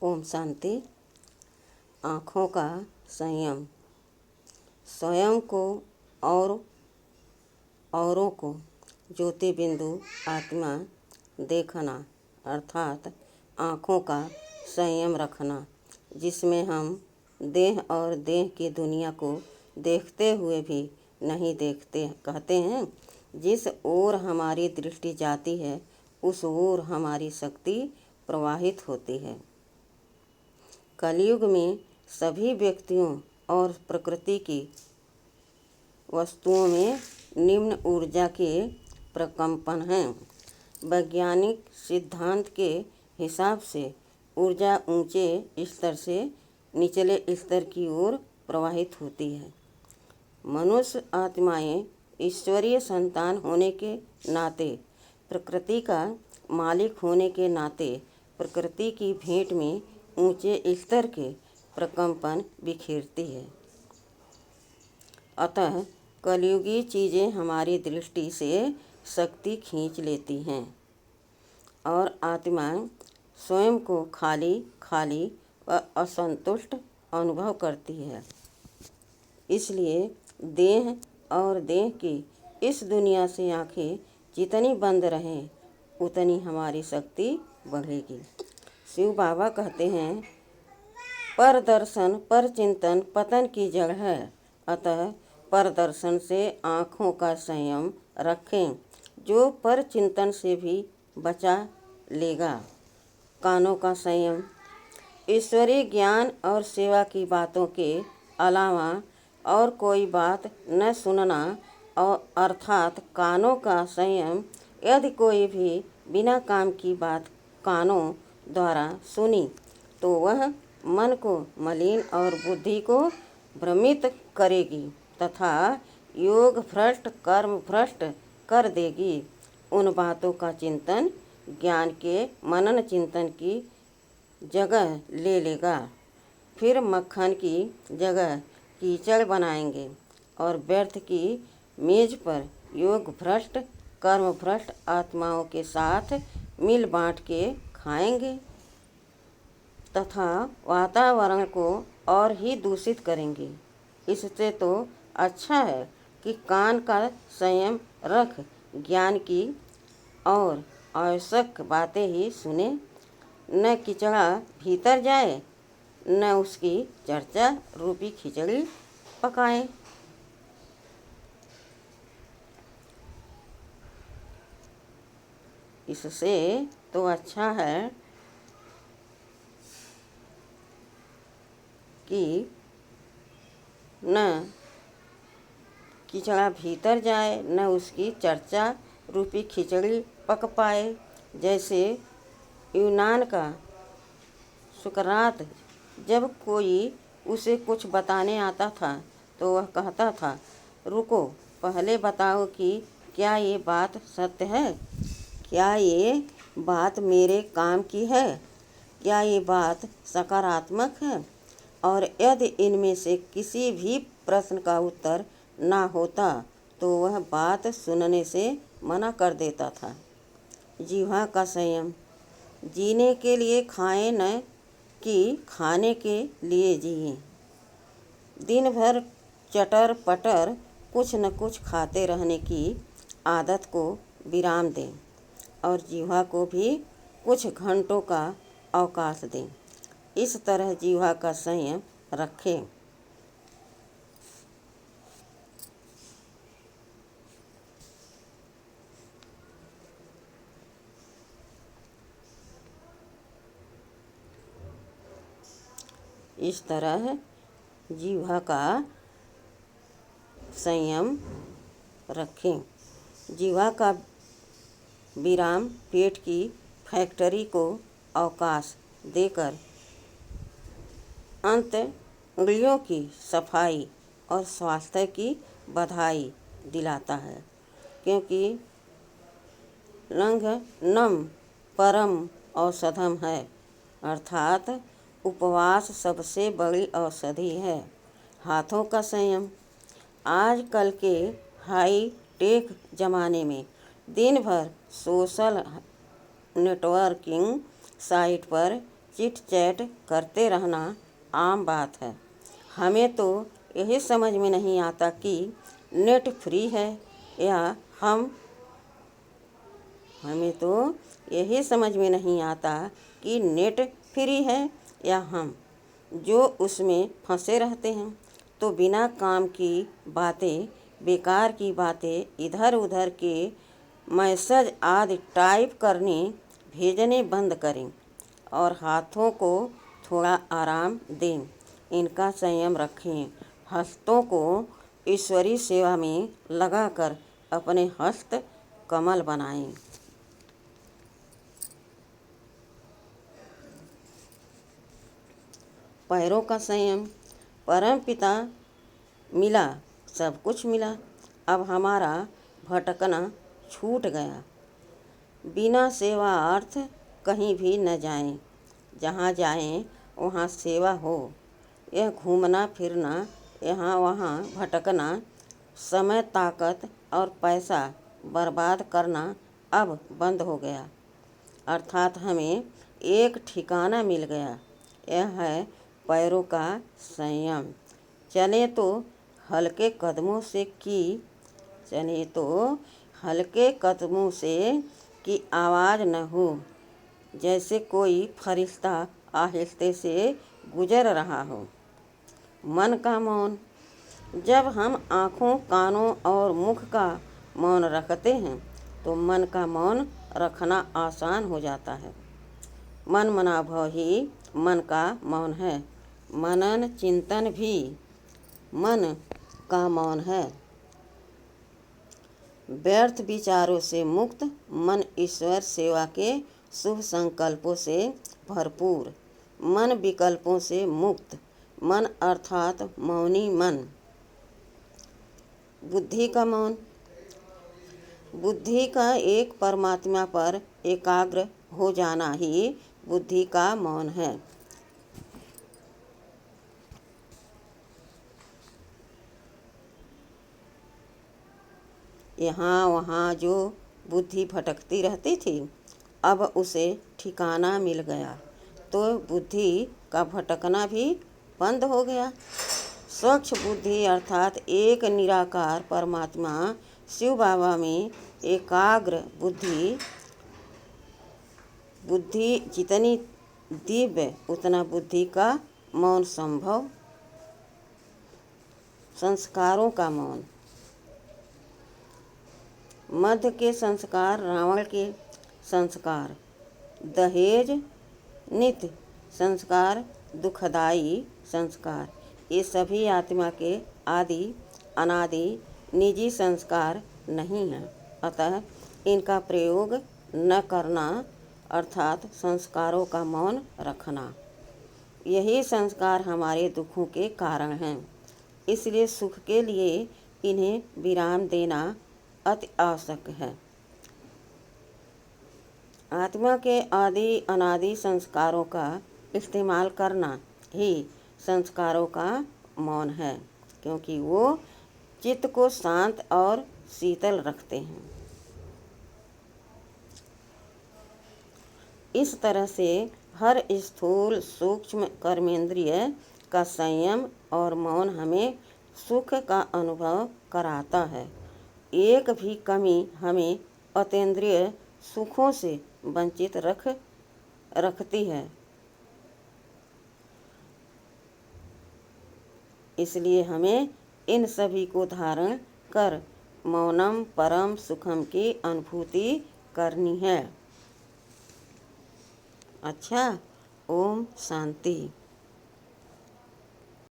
ओम शांति। आँखों का संयम। स्वयं को और औरों को ज्योति बिंदु आत्मा देखना अर्थात आँखों का संयम रखना, जिसमें हम देह और देह की दुनिया को देखते हुए भी नहीं देखते। कहते हैं, जिस ओर हमारी दृष्टि जाती है उस ओर हमारी शक्ति प्रवाहित होती है। कलयुग में सभी व्यक्तियों और प्रकृति की वस्तुओं में निम्न ऊर्जा के प्रकंपन हैं। वैज्ञानिक सिद्धांत के हिसाब से ऊर्जा ऊंचे स्तर से निचले स्तर की ओर प्रवाहित होती है। मनुष्य आत्माएं ईश्वरीय संतान होने के नाते, प्रकृति का मालिक होने के नाते प्रकृति की भेंट में ऊंचे स्तर के प्रकंपन बिखेरती है। अतः कलयुगी चीज़ें हमारी दृष्टि से शक्ति खींच लेती हैं और आत्मा स्वयं को खाली खाली व असंतुष्ट अनुभव करती है। इसलिए देह और देह की इस दुनिया से आंखें जितनी बंद रहें उतनी हमारी शक्ति बढ़ेगी। शिव बाबा कहते हैं, पर दर्शन पर चिंतन पतन की जड़ है। अतः पर दर्शन से आँखों का संयम रखें, जो पर चिंतन से भी बचा लेगा। कानों का संयम। ईश्वरीय ज्ञान और सेवा की बातों के अलावा और कोई बात न सुनना और अर्थात कानों का संयम। यदि कोई भी बिना काम की बात कानों द्वारा सुनी तो वह मन को मलिन और बुद्धि को भ्रमित करेगी तथा योग भ्रष्ट कर्म भ्रष्ट कर देगी। उन बातों का चिंतन ज्ञान के मनन चिंतन की जगह ले लेगा, फिर मक्खन की जगह कीचड़ बनाएंगे और व्यर्थ की मेज पर योग भ्रष्ट कर्म भ्रष्ट आत्माओं के साथ मिल बांट के खाएंगे तथा वातावरण को और ही दूषित करेंगे। इससे तो अच्छा है कि कान का संयम रख ज्ञान की और आवश्यक बातें ही सुने, न कीचड़ा भीतर जाए न उसकी चर्चा रूपी खिचड़ी पकाए। इससे तो अच्छा है कि न कीचड़ा भीतर जाए न उसकी चर्चा रूपी खिचड़ी पक पाए। जैसे यूनान का सुकरात, जब कोई उसे कुछ बताने आता था तो वह कहता था, रुको, पहले बताओ कि क्या ये बात सत्य है, क्या ये बात मेरे काम की है, क्या ये बात सकारात्मक है। और यदि इनमें से किसी भी प्रश्न का उत्तर ना होता तो वह बात सुनने से मना कर देता था। जीवा का संयम। जीने के लिए खाएं न कि खाने के लिए जिए। दिन भर चटर पटर कुछ न कुछ खाते रहने की आदत को विराम दें और जीवा को भी कुछ घंटों का अवकाश दें। इस तरह जीवा का संयम रखें। इस तरह जीवा का संयम रखें। जीवा का विराम पेट की फैक्ट्री को अवकाश देकर अंत उंगलियों की सफाई और स्वास्थ्य की बधाई दिलाता है, क्योंकि लंघनम परम औषधम है, अर्थात उपवास सबसे बड़ी औषधि है। हाथों का संयम। आजकल के हाई टेक ज़माने में दिन भर सोशल नेटवर्किंग साइट पर चिट चैट करते रहना आम बात है। हमें तो यही समझ में नहीं आता कि नेट फ्री है या हमें तो यही समझ में नहीं आता कि नेट फ्री है या हम जो उसमें फंसे रहते हैं। तो बिना काम की बातें, बेकार की बातें, इधर उधर के मैसेज आदि टाइप करने भेजने बंद करें और हाथों को थोड़ा आराम दें। इनका संयम रखें। हस्तों को ईश्वरीय सेवा में लगाकर अपने हस्त कमल बनाएं। पैरों का संयम। परम पिता मिला, सब कुछ मिला। अब हमारा भटकना छूट गया। बिना सेवार्थ कहीं भी न जाएं। जहाँ जाएं वहाँ सेवा हो। यह घूमना फिरना, यहाँ वहाँ भटकना, समय, ताकत और पैसा बर्बाद करना अब बंद हो गया। अर्थात हमें एक ठिकाना मिल गया। यह है पैरों का संयम। चले तो हल्के कदमों से कि आवाज़ न हो, जैसे कोई फरिश्ता आहिस्ते से गुजर रहा हो। मन का मौन। जब हम आँखों, कानों और मुख का मौन रखते हैं तो मन का मौन रखना आसान हो जाता है। मन मनाभव ही मन का मौन है। मनन चिंतन भी मन का मौन है। व्यर्थ विचारों से मुक्त मन, ईश्वर सेवा के शुभ संकल्पों से भरपूर मन, विकल्पों से मुक्त मन अर्थात मौनी मन। बुद्धि का मौन। बुद्धि का एक परमात्मा पर एकाग्र हो जाना ही बुद्धि का मौन है। यहाँ वहाँ जो बुद्धि भटकती रहती थी, अब उसे ठिकाना मिल गया तो बुद्धि का भटकना भी बंद हो गया। स्वच्छ बुद्धि अर्थात एक निराकार परमात्मा शिव बाबा में एकाग्र बुद्धि जितनी दिव्य उतना बुद्धि का मौन संभव। संस्कारों का मौन। मध्य के संस्कार, रावण के संस्कार, दहेज नित्य संस्कार, दुखदाई संस्कार, ये सभी आत्मा के आदि अनादि निजी संस्कार नहीं हैं। अतः इनका प्रयोग न करना अर्थात संस्कारों का मौन रखना। यही संस्कार हमारे दुखों के कारण हैं। इसलिए सुख के लिए इन्हें विराम देना अति आवश्यक है। आत्मा के आदि अनादि संस्कारों का इस्तेमाल करना ही संस्कारों का मौन है, क्योंकि वो चित्त को शांत और शीतल रखते हैं। इस तरह से हर स्थूल सूक्ष्म कर्मेंद्रिय का संयम और मौन हमें सुख का अनुभव कराता है। एक भी कमी हमें अतीन्द्रिय सुखों से वंचित रखती है। इसलिए हमें इन सभी को धारण कर मौनम परम सुखम की अनुभूति करनी है। अच्छा, ओम शांति।